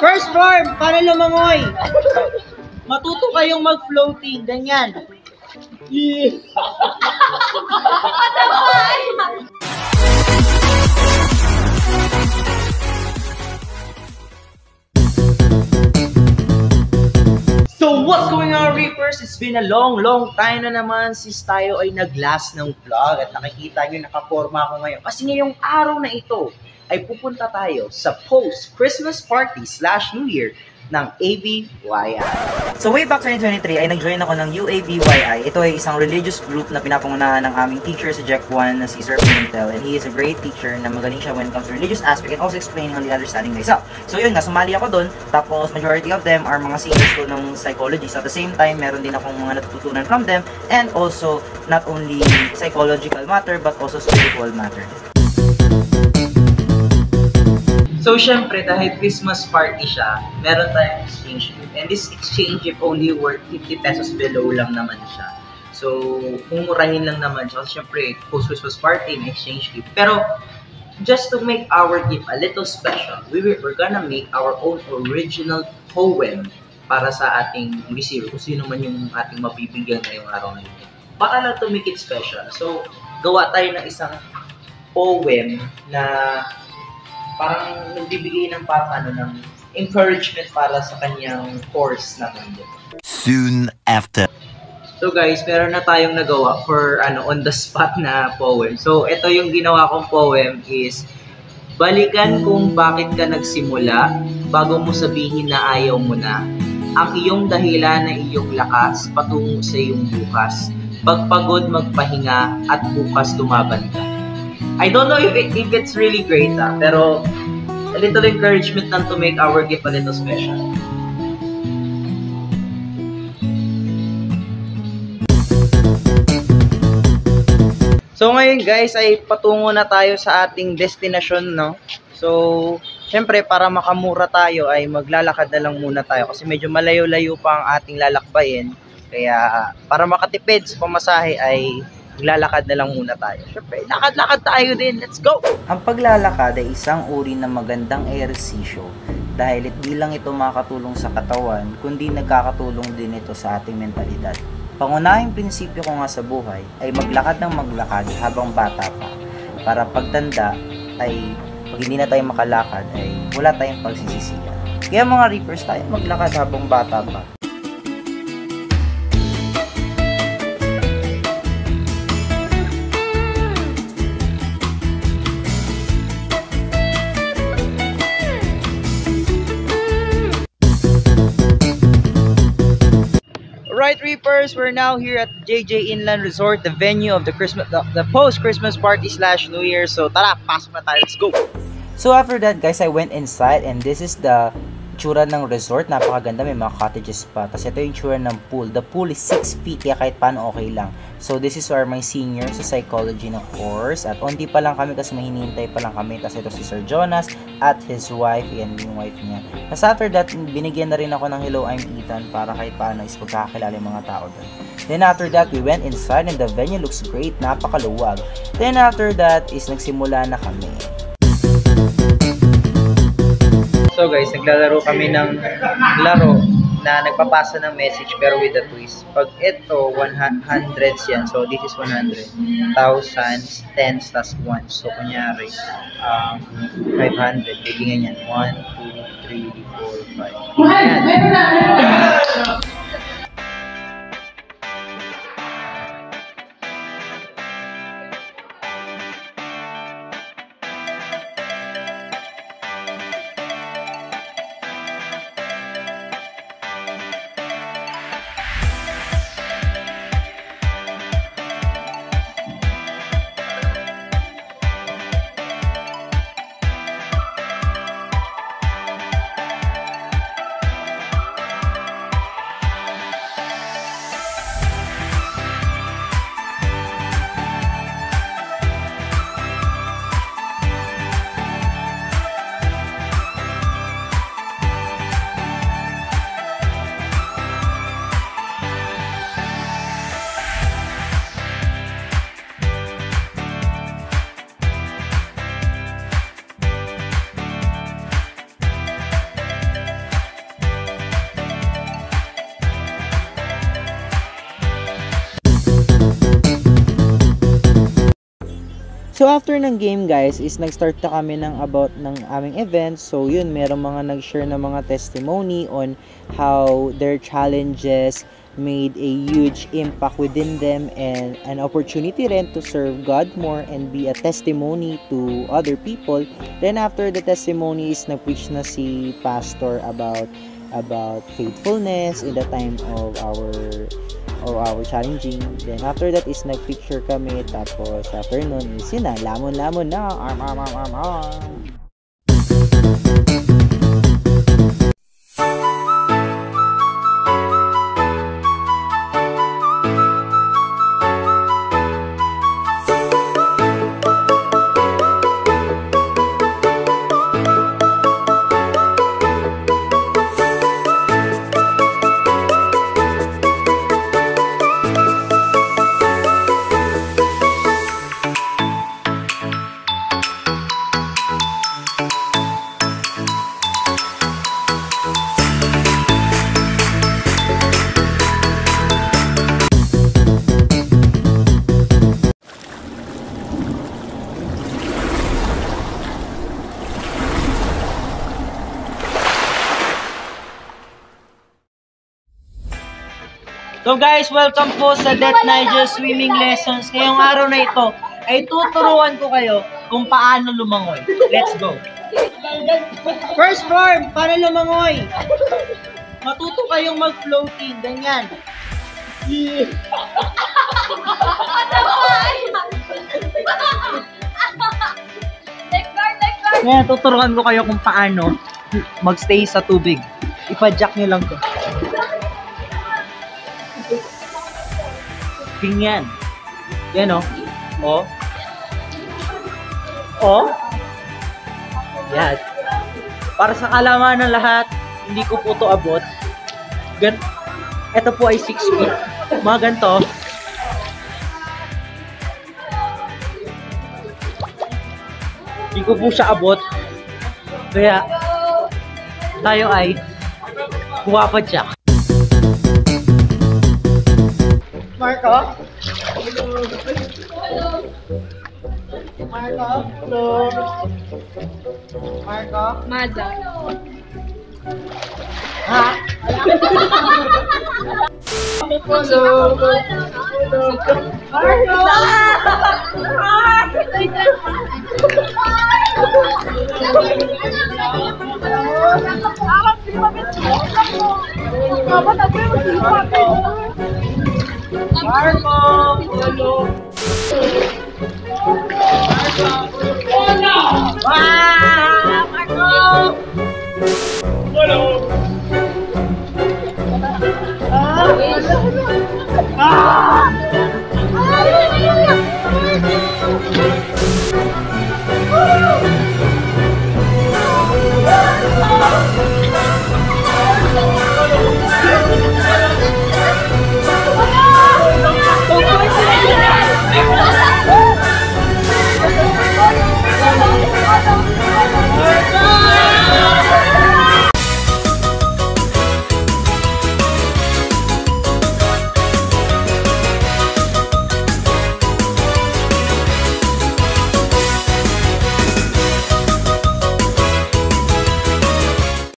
First form, para lumangoy. Matuto kayong mag-floating, ganyan. Yeah. So what's going on, Reapers? It's been a long time na naman since tayo ay nag-last ng vlog at nakikita nyo nakaporma ako ngayon. Kasi ngayong araw na ito ay pupunta tayo sa post-Christmas party / New Year ng ABYI. So way back 2023 ay nag-join ako ng UABYI. Ito ay isang religious group na pinapangunahan ng aming teacher sa Jack 1 na si Sir Pimentel, and he is a great teacher na magaling siya when it comes to religious aspect and also explaining on the understanding myself. So yun nga, sumali ako doon, tapos majority of them are mga seniors ko ng psychology. So at the same time, meron din akong mga natututunan from them, and also not only psychological matter but also spiritual matter. So, syempre, dahil Christmas party siya, meron tayong exchange gift. And this exchange gift only worth 50 pesos below lang naman siya. So, mumurahin lang naman siya. Kasi syempre, post-Christmas party, may exchange gift. Pero, just to make our gift a little special, we're gonna make our own original poem para sa ating receiver. Kung sino man yung ating mabibigyan ngayong araw na ito. Para lang to make it special. So, gawa tayo ng isang poem na parang nagbibigay ng ng encouragement para sa kanyang course na mundo. Soon after. So guys, meron na tayong nagawa for on the spot na poem. So ito yung ginawa kong poem is: balikan kung bakit ka nagsimula bago mo sabihin na ayaw mo na. Ang iyong dahilan na iyong lakas patungo sa iyong bukas. Pagpagod magpahinga at bukas lumaban ka. I don't know if it's really great, pero a little encouragement lang to make our gift a little special. So ngayon guys, ay patungo na tayo sa ating destination, no? So, syempre para makamura tayo ay maglalakad na lang muna tayo kasi medyo malayo-layo pa ang ating lalakbayin. Kaya para makatipid sa pamasahe ay maglalakad na lang muna tayo. Siyempre, lakad-lakad tayo din. Let's go! Ang paglalakad ay isang uri ng magandang ehersisyo dahil di lang ito makakatulong sa katawan, kundi nagkakatulong din ito sa ating mentalidad. Pangunahing prinsipyo ko nga sa buhay ay maglakad ng maglakad habang bata pa, para pagtanda ay pag hindi na tayo makalakad ay wala tayong pagsisisihan. Kaya mga Reapers, tayo maglakad habang bata pa. Alright, Reapers, we're now here at JJ Inland Resort, the venue of the post-Christmas party / New Year. So tara, pasok na tayo. Let's go! So after that guys, I went inside and this is the tsura ng resort. Napakaganda, may mga cottages pa. Tapos ito yung tsura ng pool. The pool is 6 feet, kaya kahit paano okay lang. So this is our my senior sa psychology na course. At onti pa lang kami kasi mahinihintay pa lang kami. Tapos ito si Sir Jonas at his wife. Yan yung wife niya. Tapos after that, binigyan na rin ako ng hello, I'm Ethan, para kahit paano is pagkakakilala yung mga tao doon. Then after that, we went inside and the venue looks great. Napakaluwag. Then after that is nagsimula na kami. So guys, naglalaro kami ng laro na nagpapasa ng message pero with a twist. Pag ito, 100s yan. So this is 100. Thousands, tens, plus 1. So kunyari, 500. Bibigyan yan. 1, 2, 3, 4, 5. Ayan. So after ng game guys is nag-start na kami ng about ng aming event. So yun, merong mga nag-share ng mga testimony on how their challenges made a huge impact within them and an opportunity rin to serve God more and be a testimony to other people. Then after the testimonies, nag-preach na si pastor about faithfulness in the time of our challenging. Then after that is nagpicture kami, tapos after nun is yun na, lamon na, arm. So guys, welcome po sa Death Nigel Swimming Lessons. Ngayong araw na ito ay tuturuan ko kayo kung paano lumangoy. Let's go! First form, paano lumangoy? Matuto kayong mag-floating, ganyan. Ngayon, tuturuan ko kayo kung paano magstay sa tubig. Ipa-jack nyo lang to. Ganyan. Yan o. O. O. Yan. Para sa kalaman ng lahat, hindi ko po ito abot. Ito po ay 6 feet. Mga ganito. Hindi ko po siya abot. Kaya, tayo ay kuwapadyak. Marco? Marco? Hello? Marco? Mada. Ha? Hello? Hello? Marco? Marco! Hello! Marco! Ah! Marco! Hello! Ah! Ah!